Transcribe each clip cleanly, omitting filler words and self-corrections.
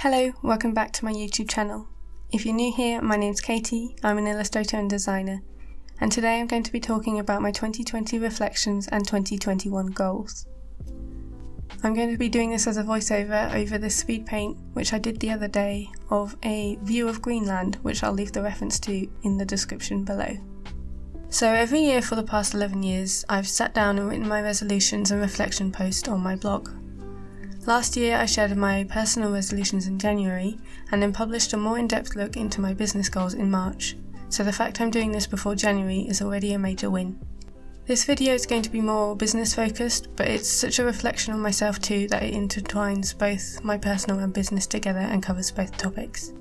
Hello, welcome back to my YouTube channel. If you're new here, my name's Katie, I'm an illustrator and designer, and today I'm going to be talking about my 2020 reflections and 2021 goals. I'm going to be doing this as a voiceover over this Speedpaint, which I did the other day, of a view of Greenland, which I'll leave the reference to in the description below. So every year for the past 11 years, I've sat down and written my resolutions and reflection post on my blog. Last year I shared my personal resolutions in January and then published a more in-depth look into my business goals in March, so the fact I'm doing this before January is already a major win. This video is going to be more business focused, but it's such a reflection on myself too that it intertwines both my personal and business together and covers both topics.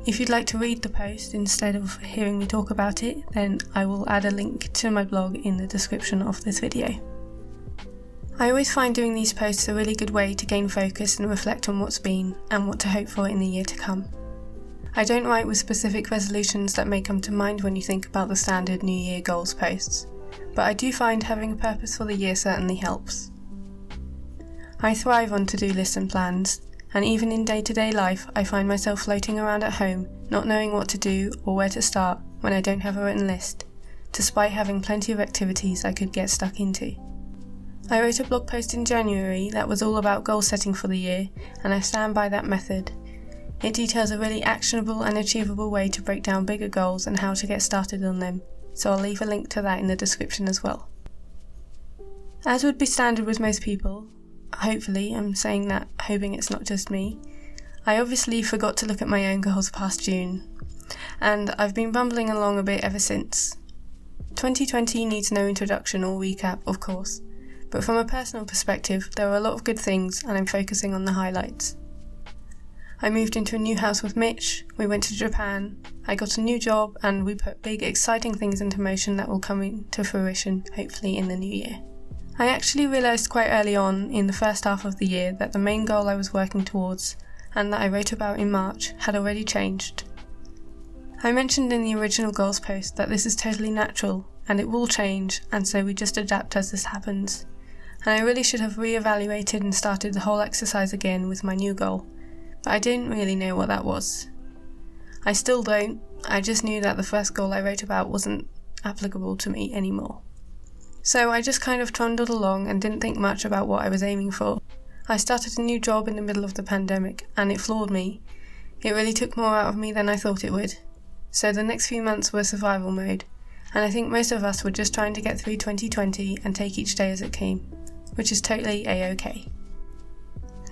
If you'd like to read the post instead of hearing me talk about it, then I will add a link to my blog in the description of this video. I always find doing these posts a really good way to gain focus and reflect on what's been and what to hope for in the year to come. I don't write with specific resolutions that may come to mind when you think about the standard New Year goals posts, but I do find having a purpose for the year certainly helps. I thrive on to-do lists and plans, and even in day-to-day life I find myself floating around at home, not knowing what to do or where to start when I don't have a written list, despite having plenty of activities I could get stuck into. I wrote a blog post in January that was all about goal setting for the year, and I stand by that method. It details a really actionable and achievable way to break down bigger goals and how to get started on them, so I'll leave a link to that in the description as well. As would be standard with most people, hopefully, I'm saying that hoping it's not just me, I obviously forgot to look at my own goals past June, and I've been bumbling along a bit ever since. 2020 needs no introduction or recap, of course. But from a personal perspective, there are a lot of good things and I'm focusing on the highlights. I moved into a new house with Mitch, we went to Japan, I got a new job, and we put big exciting things into motion that will come into fruition hopefully in the new year. I actually realised quite early on in the first half of the year that the main goal I was working towards, and that I wrote about in March, had already changed. I mentioned in the original goals post that this is totally natural and it will change, and so we just adapt as this happens. And I really should have re-evaluated and started the whole exercise again with my new goal, but I didn't really know what that was. I still don't, I just knew that the first goal I wrote about wasn't applicable to me anymore. So I just kind of trundled along and didn't think much about what I was aiming for. I started a new job in the middle of the pandemic, and it floored me. It really took more out of me than I thought it would. So the next few months were survival mode, and I think most of us were just trying to get through 2020 and take each day as it came, which is totally a-okay.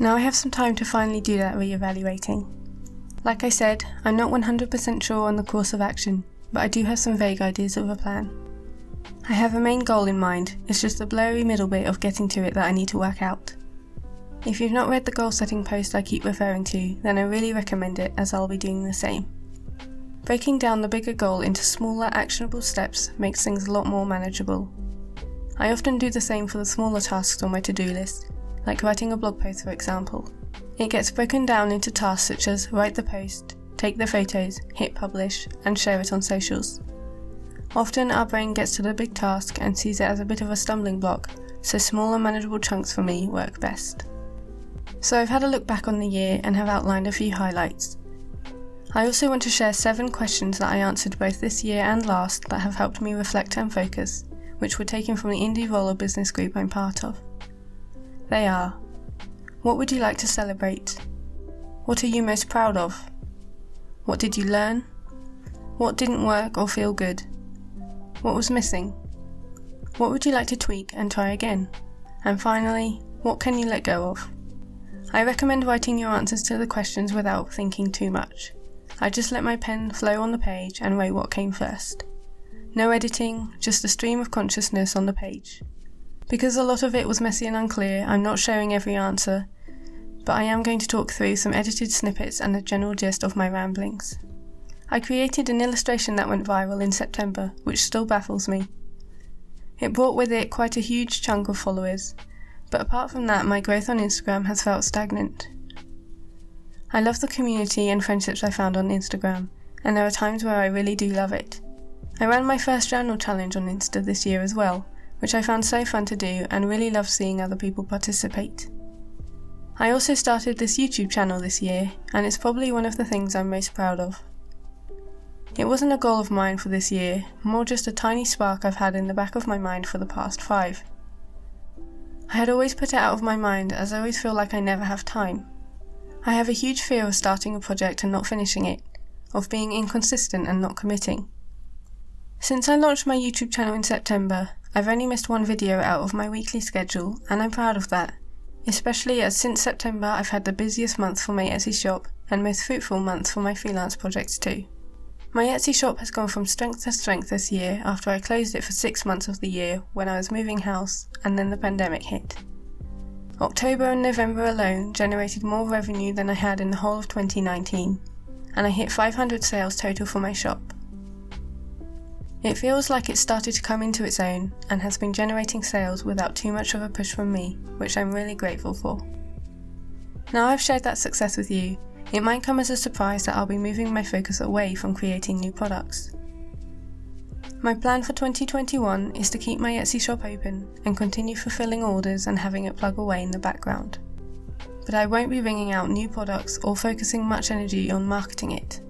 Now I have some time to finally do that re-evaluating. Like I said, I'm not 100% sure on the course of action, but I do have some vague ideas of a plan. I have a main goal in mind, it's just the blurry middle bit of getting to it that I need to work out. If you've not read the goal setting post I keep referring to, then I really recommend it, as I'll be doing the same. Breaking down the bigger goal into smaller actionable steps makes things a lot more manageable. I often do the same for the smaller tasks on my to-do list, like writing a blog post for example. It gets broken down into tasks such as write the post, take the photos, hit publish, and share it on socials. Often our brain gets to the big task and sees it as a bit of a stumbling block, so smaller manageable chunks for me work best. So I've had a look back on the year and have outlined a few highlights. I also want to share 7 questions that I answered both this year and last that have helped me reflect and focus, which were taken from the Indie Roller business group I'm part of. They are: what would you like to celebrate? What are you most proud of? What did you learn? What didn't work or feel good? What was missing? What would you like to tweak and try again? And finally, what can you let go of? I recommend writing your answers to the questions without thinking too much. I just let my pen flow on the page and wrote what came first. No editing, just a stream of consciousness on the page. Because a lot of it was messy and unclear, I'm not sharing every answer, but I am going to talk through some edited snippets and the general gist of my ramblings. I created an illustration that went viral in September, which still baffles me. It brought with it quite a huge chunk of followers, but apart from that, my growth on Instagram has felt stagnant. I love the community and friendships I found on Instagram, and there are times where I really do love it. I ran my first journal challenge on Insta this year as well, which I found so fun to do and really love seeing other people participate. I also started this YouTube channel this year, and it's probably one of the things I'm most proud of. It wasn't a goal of mine for this year, more just a tiny spark I've had in the back of my mind for the past 5. I had always put it out of my mind as I always feel like I never have time. I have a huge fear of starting a project and not finishing it, of being inconsistent and not committing. Since I launched my YouTube channel in September, I've only missed one video out of my weekly schedule, and I'm proud of that, especially as since September I've had the busiest month for my Etsy shop and most fruitful month for my freelance projects too. My Etsy shop has gone from strength to strength this year after I closed it for 6 months of the year when I was moving house and then the pandemic hit. October and November alone generated more revenue than I had in the whole of 2019, and I hit 500 sales total for my shop. It feels like it started to come into its own and has been generating sales without too much of a push from me, which I'm really grateful for. Now I've shared that success with you, it might come as a surprise that I'll be moving my focus away from creating new products. My plan for 2021 is to keep my Etsy shop open and continue fulfilling orders and having it plug away in the background. But I won't be bringing out new products or focusing much energy on marketing it.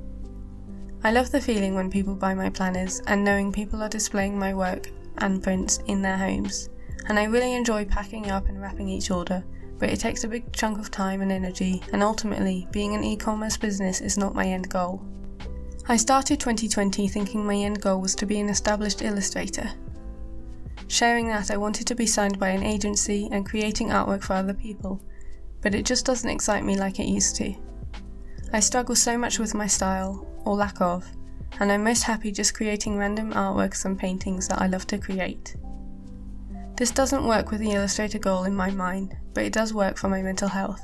I love the feeling when people buy my planners and knowing people are displaying my work and prints in their homes, and I really enjoy packing up and wrapping each order, but it takes a big chunk of time and energy, and ultimately, being an e-commerce business is not my end goal. I started 2020 thinking my end goal was to be an established illustrator. Sharing that I wanted to be signed by an agency and creating artwork for other people, but it just doesn't excite me like it used to. I struggle so much with my style, or lack of, and I'm most happy just creating random artworks and paintings that I love to create. This doesn't work with the illustrator goal in my mind, but it does work for my mental health.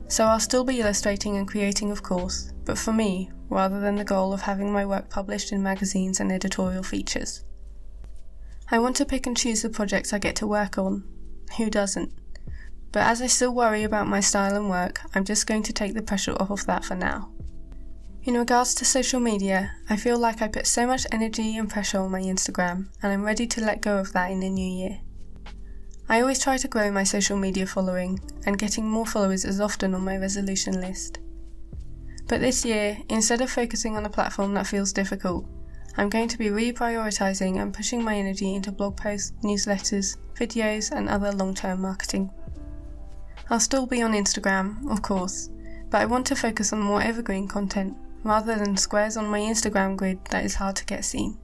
So I'll still be illustrating and creating of course, but for me, rather than the goal of having my work published in magazines and editorial features. I want to pick and choose the projects I get to work on. Who doesn't? But as I still worry about my style and work, I'm just going to take the pressure off of that for now. In regards to social media, I feel like I put so much energy and pressure on my Instagram, and I'm ready to let go of that in the new year. I always try to grow my social media following, and getting more followers is often on my resolution list. But this year, instead of focusing on a platform that feels difficult, I'm going to be reprioritising and pushing my energy into blog posts, newsletters, videos and other long-term marketing. I'll still be on Instagram, of course, but I want to focus on more evergreen content, rather than squares on my Instagram grid that is hard to get seen.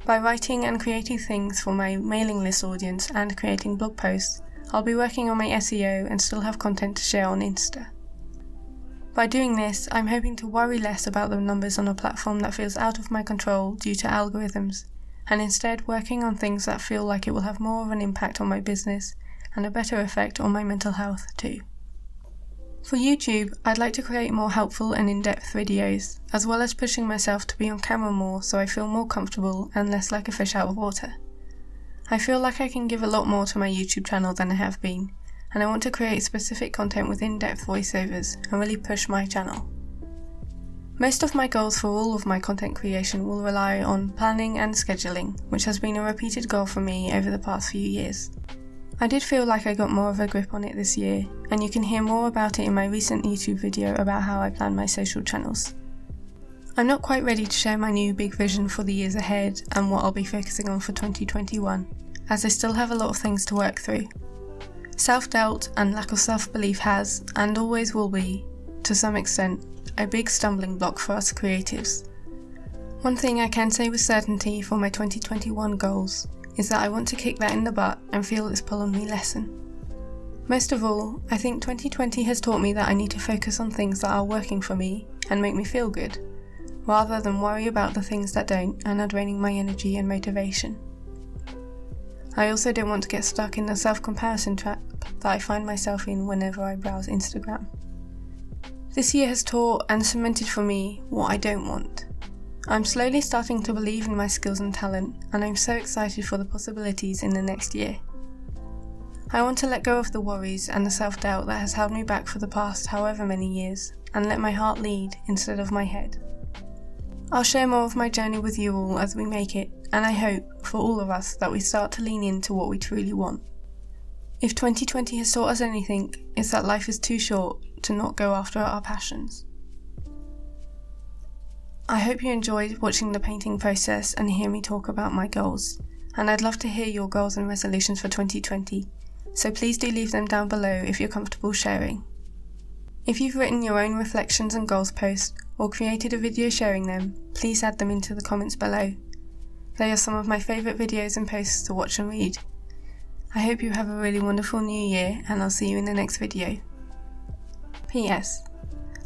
By writing and creating things for my mailing list audience and creating blog posts, I'll be working on my SEO and still have content to share on Insta. By doing this, I'm hoping to worry less about the numbers on a platform that feels out of my control due to algorithms, and instead working on things that feel like it will have more of an impact on my business and a better effect on my mental health too. For YouTube, I'd like to create more helpful and in-depth videos, as well as pushing myself to be on camera more so I feel more comfortable and less like a fish out of water. I feel like I can give a lot more to my YouTube channel than I have been, and I want to create specific content with in-depth voiceovers and really push my channel. Most of my goals for all of my content creation will rely on planning and scheduling, which has been a repeated goal for me over the past few years. I did feel like I got more of a grip on it this year, and you can hear more about it in my recent YouTube video about how I plan my social channels. I'm not quite ready to share my new big vision for the years ahead and what I'll be focusing on for 2021, as I still have a lot of things to work through. Self-doubt and lack of self-belief has, and always will be, to some extent, a big stumbling block for us creatives. One thing I can say with certainty for my 2021 goals is that I want to kick that in the butt and feel its pull on me lessen. Most of all, I think 2020 has taught me that I need to focus on things that are working for me and make me feel good, rather than worry about the things that don't and are draining my energy and motivation. I also don't want to get stuck in the self-comparison trap that I find myself in whenever I browse Instagram. This year has taught and cemented for me what I don't want. I'm slowly starting to believe in my skills and talent, and I'm so excited for the possibilities in the next year. I want to let go of the worries and the self-doubt that has held me back for the past however many years, and let my heart lead instead of my head. I'll share more of my journey with you all as we make it, and I hope, for all of us, that we start to lean into what we truly want. If 2020 has taught us anything, it's that life is too short to not go after our passions. I hope you enjoyed watching the painting process and hear me talk about my goals, and I'd love to hear your goals and resolutions for 2020, so please do leave them down below if you're comfortable sharing. If you've written your own reflections and goals post, or created a video sharing them, please add them into the comments below. They are some of my favourite videos and posts to watch and read. I hope you have a really wonderful new year, and I'll see you in the next video. PS.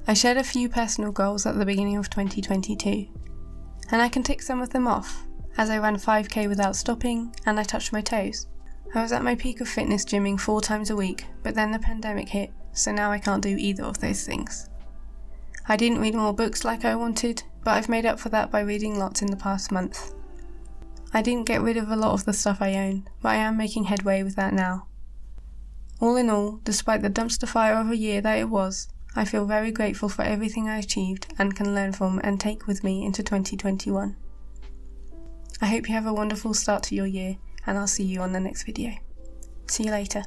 I shared a few personal goals at the beginning of 2022, and I can tick some of them off, as I ran 5k without stopping and I touched my toes. I was at my peak of fitness gymming 4 times a week, but then the pandemic hit, so now I can't do either of those things. I didn't read more books like I wanted, but I've made up for that by reading lots in the past month. I didn't get rid of a lot of the stuff I own, but I am making headway with that now. All in all, despite the dumpster fire of a year that it was, I feel very grateful for everything I achieved and can learn from and take with me into 2021. I hope you have a wonderful start to your year, and I'll see you on the next video. See you later.